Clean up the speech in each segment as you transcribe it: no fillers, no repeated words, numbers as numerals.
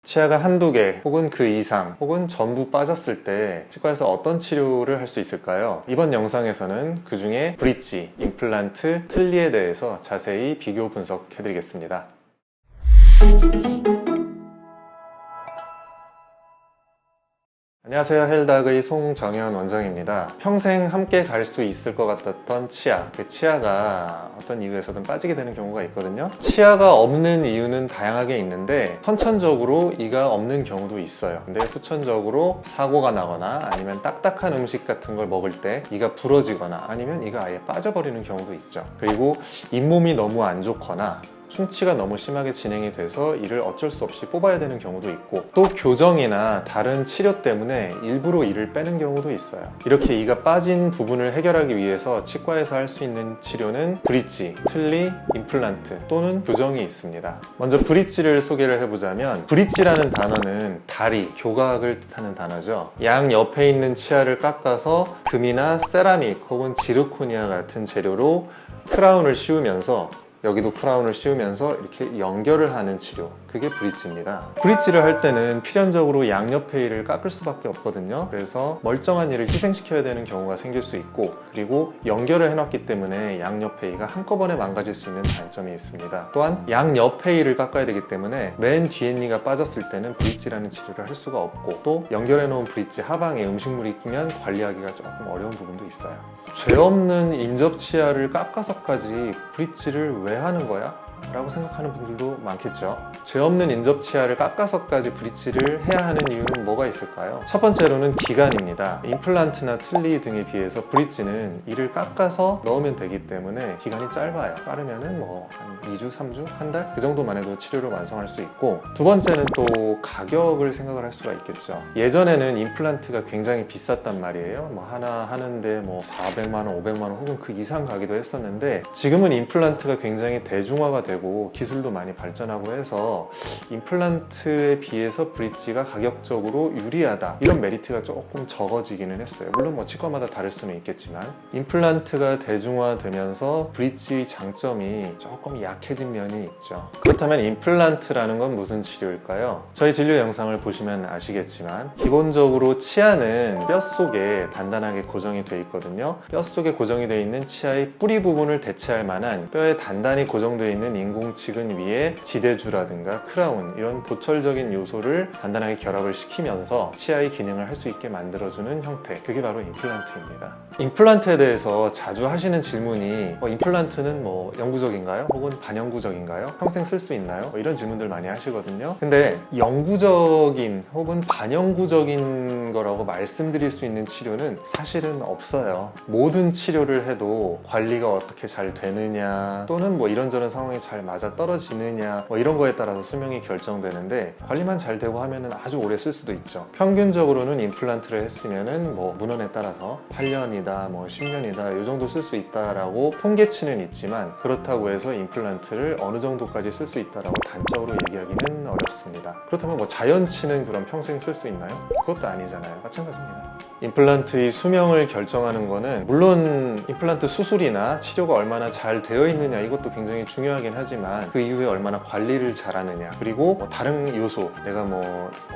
치아가 한두 개 혹은 그 이상 혹은 전부 빠졌을 때 치과에서 어떤 치료를 할 수 있을까요? 이번 영상에서는 그 중에 브릿지, 임플란트, 틀니에 대해서 자세히 비교 분석해 드리겠습니다. 안녕하세요. 헬닥의 송정현 원장입니다. 평생 함께 갈 수 있을 것 같았던 치아, 그 치아가 어떤 이유에서든 빠지게 되는 경우가 있거든요. 치아가 없는 이유는 다양하게 있는데 선천적으로 이가 없는 경우도 있어요. 근데 후천적으로 사고가 나거나 아니면 딱딱한 음식 같은 걸 먹을 때 이가 부러지거나 아니면 이가 아예 빠져버리는 경우도 있죠. 그리고 잇몸이 너무 안 좋거나 충치가 너무 심하게 진행이 돼서 이를 어쩔 수 없이 뽑아야 되는 경우도 있고, 또 교정이나 다른 치료 때문에 일부러 이를 빼는 경우도 있어요. 이렇게 이가 빠진 부분을 해결하기 위해서 치과에서 할 수 있는 치료는 브릿지, 틀니, 임플란트 또는 교정이 있습니다. 먼저 브릿지를 소개를 해보자면, 브릿지라는 단어는 다리, 교각을 뜻하는 단어죠. 양 옆에 있는 치아를 깎아서 금이나 세라믹 혹은 지르코니아 같은 재료로 크라운을 씌우면서, 여기도 크라운을 씌우면서 이렇게 연결을 하는 치료, 그게 브릿지입니다. 브릿지를 할 때는 필연적으로 양옆의 이를 깎을 수밖에 없거든요. 그래서 멀쩡한 이를 희생시켜야 되는 경우가 생길 수 있고, 그리고 연결을 해놨기 때문에 양옆의 이가 한꺼번에 망가질 수 있는 단점이 있습니다. 또한 양옆의 이를 깎아야 되기 때문에 맨 뒤에 이가 빠졌을 때는 브릿지라는 치료를 할 수가 없고, 또 연결해놓은 브릿지 하방에 음식물이 끼면 관리하기가 조금 어려운 부분도 있어요. 죄 없는 인접치아를 깎아서까지 브릿지를 왜 하는 거야? 라고 생각하는 분들도 많겠죠. 죄 없는 인접치아를 깎아서까지 브릿지를 해야 하는 이유는 뭐가 있을까요? 첫 번째로는 기간입니다. 임플란트나 틀니 등에 비해서 브릿지는 이를 깎아서 넣으면 되기 때문에 기간이 짧아요. 빠르면은 한 2주, 3주, 한 달? 그 정도만 해도 치료를 완성할 수 있고, 두 번째는 또 가격을 생각을 할 수가 있겠죠. 예전에는 임플란트가 굉장히 비쌌단 말이에요. 하나 하는데 400만 원, 500만 원 혹은 그 이상 가기도 했었는데, 지금은 임플란트가 굉장히 대중화가 되고 기술도 많이 발전하고 해서 임플란트에 비해서 브릿지가 가격적으로 유리하다, 이런 메리트가 조금 적어지기는 했어요. 물론 치과마다 다를 수는 있겠지만, 임플란트가 대중화되면서 브릿지의 장점이 조금 약해진 면이 있죠. 그렇다면 임플란트라는 건 무슨 치료일까요? 저희 진료 영상을 보시면 아시겠지만, 기본적으로 치아는 뼛속에 단단하게 고정이 돼 있거든요. 뼛속에 고정이 돼 있는 치아의 뿌리 부분을 대체할 만한 뼈에 단단히 고정되어 있는 인공치근 위에 지대주라든가 크라운, 이런 보철적인 요소를 단단하게 결합을 시키면서 치아의 기능을 할 수 있게 만들어주는 형태, 그게 바로 임플란트입니다. 임플란트에 대해서 자주 하시는 질문이 임플란트는 영구적인가요? 혹은 반영구적인가요? 평생 쓸 수 있나요? 이런 질문들 많이 하시거든요. 근데 영구적인 혹은 반영구적인 거라고 말씀드릴 수 있는 치료는 사실은 없어요. 모든 치료를 해도 관리가 어떻게 잘 되느냐, 또는 이런저런 상황이 잘 맞아 떨어지느냐, 이런 거에 따라서 수명이 결정되는데, 관리만 잘 되고 하면은 아주 오래 쓸 수도 있죠. 평균적으로는 임플란트를 했으면은 문헌에 따라서 8년이다, 10년이다, 이 정도 쓸 수 있다라고 통계치는 있지만, 그렇다고 해서 임플란트를 어느 정도까지 쓸 수 있다라고 단적으로 얘기하기는 어렵습니다. 그렇다면 자연치는 그럼 평생 쓸 수 있나요? 그것도 아니잖아요. 마찬가지입니다. 임플란트의 수명을 결정하는 거는, 물론 임플란트 수술이나 치료가 얼마나 잘 되어 있느냐, 이것도 굉장히 중요하긴 하지만, 그 이후에 얼마나 관리를 잘하느냐, 그리고 다른 요소, 내가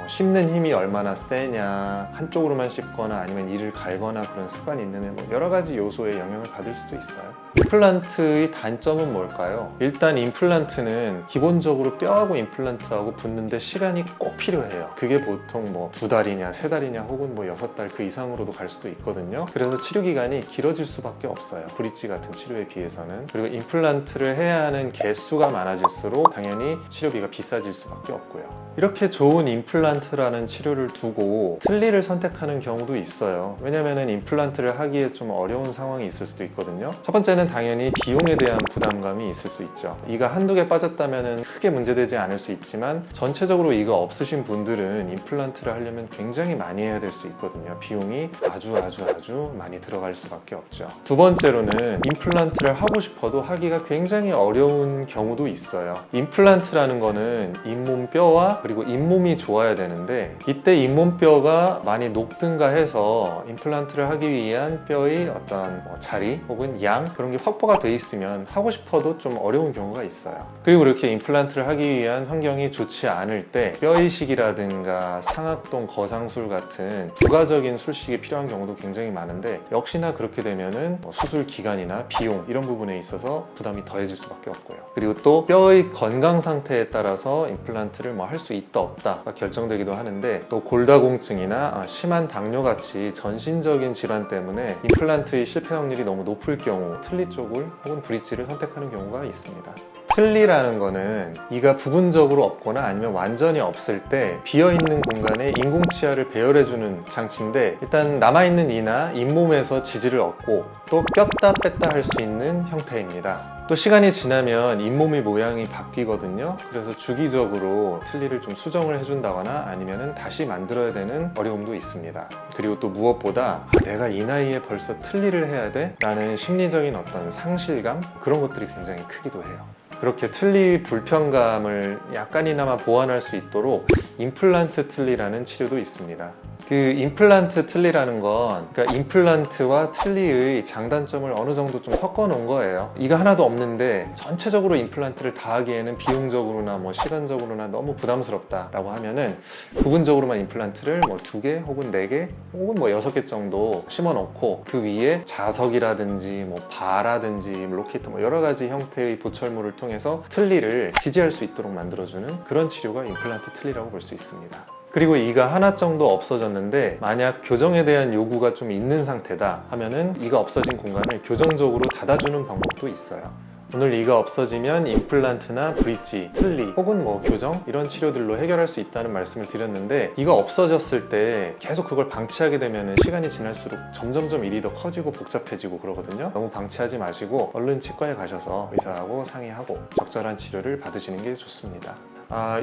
씹는 힘이 얼마나 세냐, 한쪽으로만 씹거나 아니면 이를 갈거나 그런 습관이 있느냐, 여러 가지 요소에 영향을 받을 수도 있어요. 임플란트의 단점은 뭘까요? 일단 임플란트는 기본적으로 뼈하고 임플란트하고 붙는데 시간이 꼭 필요해요. 그게 보통 2달이냐 3달이냐 혹은 6달 그 이상으로도 갈 수도 있거든요. 그래서 치료 기간이 길어질 수밖에 없어요. 브릿지 같은 치료에 비해서는. 그리고 임플란트를 해야 하는 개수가 많아질수록 당연히 치료비가 비싸질 수밖에 없고요. 이렇게 좋은 임플란트라는 치료를 두고 틀니를 선택하는 경우도 있어요. 왜냐면은 임플란트를 하기에 좀 어려운 상황이 있을 수도 있거든요. 첫 번째는 당연히 비용에 대한 부담감이 있을 수 있죠. 이가 한두 개 빠졌다면 크게 문제되지 않을 수 있지만, 전체적으로 이가 없으신 분들은 임플란트를 하려면 굉장히 많이 해야 될 수 있거든요. 비용이 아주 많이 들어갈 수밖에 없죠. 두 번째로는 임플란트를 하고 싶어도 하기가 굉장히 어려운 경우도 있어요. 임플란트라는 거는 잇몸뼈와 그리고 잇몸이 좋아야 되는데, 이때 잇몸뼈가 많이 녹든가 해서 임플란트를 하기 위한 뼈의 어떤 자리 혹은 양, 그런 게 확보가 돼 있으면 하고 싶어도 좀 어려운 경우가 있어요. 그리고 이렇게 임플란트를 하기 위한 환경이 좋지 않을 많을 때 뼈이식이라든가 상악동 거상술 같은 부가적인 술식이 필요한 경우도 굉장히 많은데, 역시나 그렇게 되면은 수술 기간이나 비용 이런 부분에 있어서 부담이 더해질 수밖에 없고요. 그리고 또 뼈의 건강 상태에 따라서 임플란트를 뭐 할 수 있다 없다가 결정되기도 하는데, 또 골다공증이나 심한 당뇨같이 전신적인 질환 때문에 임플란트의 실패 확률이 너무 높을 경우 틀니 쪽을 혹은 브릿지를 선택하는 경우가 있습니다. 틀니라는 거는 이가 부분적으로 없거나 아니면 완전히 없을 때 비어있는 공간에 인공치아를 배열해주는 장치인데, 일단 남아있는 이나 잇몸에서 지지를 얻고 또 꼈다 뺐다 할 수 있는 형태입니다. 또 시간이 지나면 잇몸의 모양이 바뀌거든요. 그래서 주기적으로 틀니를 좀 수정을 해준다거나 아니면 다시 만들어야 되는 어려움도 있습니다. 그리고 또 무엇보다 내가 이 나이에 벌써 틀니를 해야 돼? 라는 심리적인 어떤 상실감? 그런 것들이 굉장히 크기도 해요. 그렇게 틀니 불편감을 약간이나마 보완할 수 있도록 임플란트 틀니라는 치료도 있습니다. 그 임플란트 틀니라는 건, 그러니까 임플란트와 틀니의 장단점을 어느 정도 좀 섞어 놓은 거예요. 이가 하나도 없는데 전체적으로 임플란트를 다 하기에는 비용적으로나 뭐 시간적으로나 너무 부담스럽다라고 하면은 부분적으로만 임플란트를 뭐 2개 혹은 4개 혹은 뭐 6개 정도 심어 놓고 그 위에 자석이라든지 뭐 바라든지 로켓 뭐 여러 가지 형태의 보철물을 통해서 틀니를 지지할 수 있도록 만들어주는 그런 치료가 임플란트 틀니라고 볼 수 있습니다. 그리고 이가 하나 정도 없어졌는데 만약 교정에 대한 요구가 좀 있는 상태다 하면은 이가 없어진 공간을 교정적으로 닫아주는 방법도 있어요. 오늘 이가 없어지면 임플란트나 브릿지, 틀니 혹은 뭐 교정 이런 치료들로 해결할 수 있다는 말씀을 드렸는데, 이가 없어졌을 때 계속 그걸 방치하게 되면 시간이 지날수록 점점점 일이 더 커지고 복잡해지고 그러거든요. 너무 방치하지 마시고 얼른 치과에 가셔서 의사하고 상의하고 적절한 치료를 받으시는 게 좋습니다.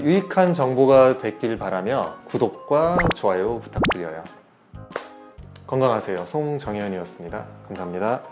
유익한 정보가 됐길 바라며 구독과 좋아요 부탁드려요. 건강하세요. 송정현이었습니다. 감사합니다.